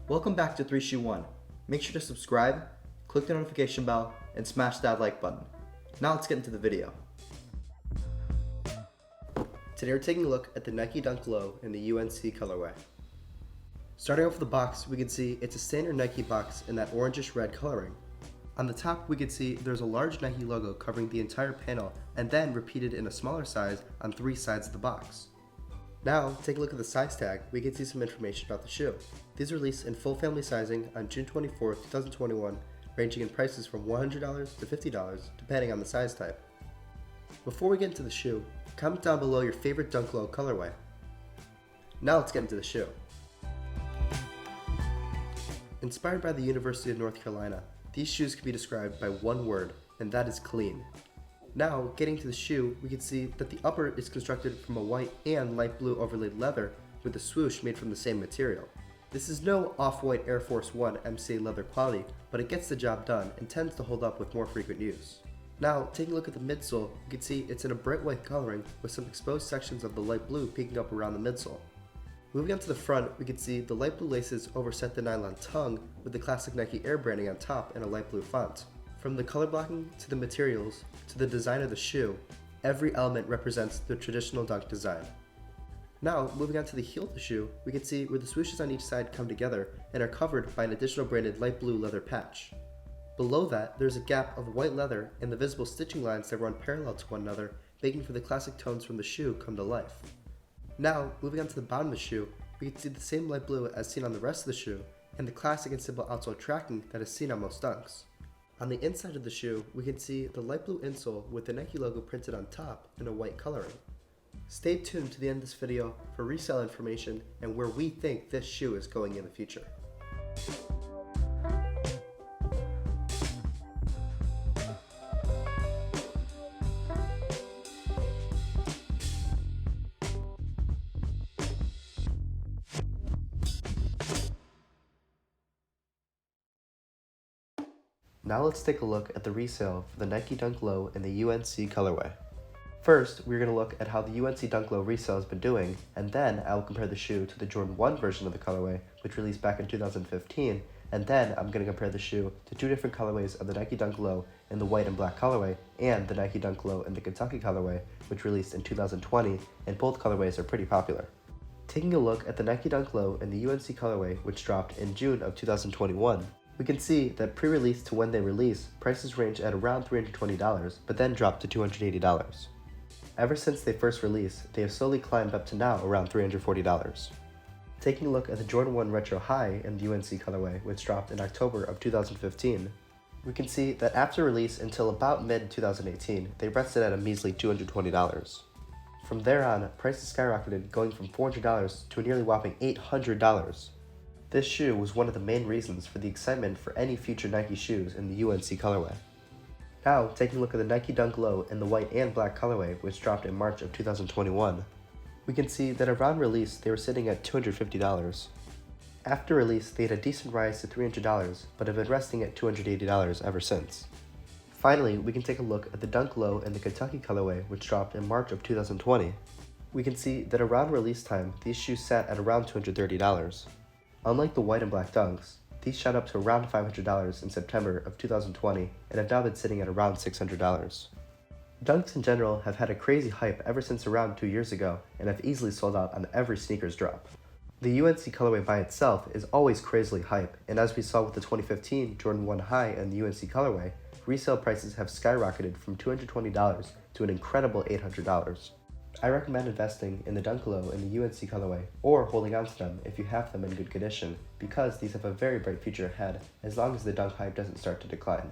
Welcome back to 3 Shoe 1. Make sure to subscribe, click the notification bell, and smash that like button. Now let's get into the video. Today we're taking a look at the Nike Dunk Low in the UNC colorway. Starting off with the box, we can see it's a standard Nike box in that orangish red coloring. On the top, we can see there's a large Nike logo covering the entire panel and then repeated in a smaller size on 3 sides of the box. Now, take a look at the size tag, we can see some information about the shoe. These are released in full family sizing on June 24, 2021, ranging in prices from $100 to $50, depending on the size type. Before we get into the shoe, comment down below your favorite Dunk Low colorway. Now let's get into the shoe. Inspired by the University of North Carolina, these shoes can be described by one word, and that is clean. Now, getting to the shoe, we can see that the upper is constructed from a white and light blue overlaid leather with a swoosh made from the same material. This is no off-white Air Force 1 MCA leather quality, but it gets the job done and tends to hold up with more frequent use. Now, taking a look at the midsole, you can see it's in a bright white coloring with some exposed sections of the light blue peeking up around the midsole. Moving on to the front, we can see the light blue laces overset the nylon tongue with the classic Nike Air branding on top in a light blue font. From the color blocking to the materials to the design of the shoe, every element represents the traditional Dunk design. Now, moving on to the heel of the shoe, we can see where the swooshes on each side come together and are covered by an additional branded light blue leather patch. Below that, there's a gap of white leather and the visible stitching lines that run parallel to one another, making for the classic tones from the shoe come to life. Now, moving on to the bottom of the shoe, we can see the same light blue as seen on the rest of the shoe and the classic and simple outsole tracking that is seen on most Dunks. On the inside of the shoe, we can see the light blue insole with the Nike logo printed on top in a white coloring. Stay tuned to the end of this video for resale information and where we think this shoe is going in the future. Now let's take a look at the resale for the Nike Dunk Low in the UNC colorway. First, we're going to look at how the UNC Dunk Low resale has been doing, and then I will compare the shoe to the Jordan 1 version of the colorway, which released back in 2015, and then I'm going to compare the shoe to 2 different colorways of the Nike Dunk Low in the white and black colorway, and the Nike Dunk Low in the Kentucky colorway, which released in 2020, and both colorways are pretty popular. Taking a look at the Nike Dunk Low in the UNC colorway, which dropped in June of 2021, we can see that pre-release to when they release, prices range at around $320, but then drop to $280. Ever since they first released, they have slowly climbed up to now around $340. Taking a look at the Jordan 1 Retro High in the UNC colorway, which dropped in October of 2015, we can see that after release until about mid-2018, they rested at a measly $220. From there on, prices skyrocketed, going from $400 to a nearly whopping $800. This shoe was one of the main reasons for the excitement for any future Nike shoes in the UNC colorway. Now, taking a look at the Nike Dunk Low in the white and black colorway, which dropped in March of 2021, we can see that around release they were sitting at $250. After release, they had a decent rise to $300, but have been resting at $280 ever since. Finally, we can take a look at the Dunk Low in the Kentucky colorway, which dropped in March of 2020. We can see that around release time, these shoes sat at around $230. Unlike the white and black Dunks, these shot up to around $500 in September of 2020 and have now been sitting at around $600. Dunks in general have had a crazy hype ever since around 2 years ago and have easily sold out on every sneakers drop. The UNC colorway by itself is always crazily hype, and as we saw with the 2015 Jordan 1 High and the UNC colorway, resale prices have skyrocketed from $220 to an incredible $800. I recommend investing in the Dunk Low in the UNC colorway, or holding on to them if you have them in good condition, because these have a very bright future ahead as long as the Dunk hype doesn't start to decline.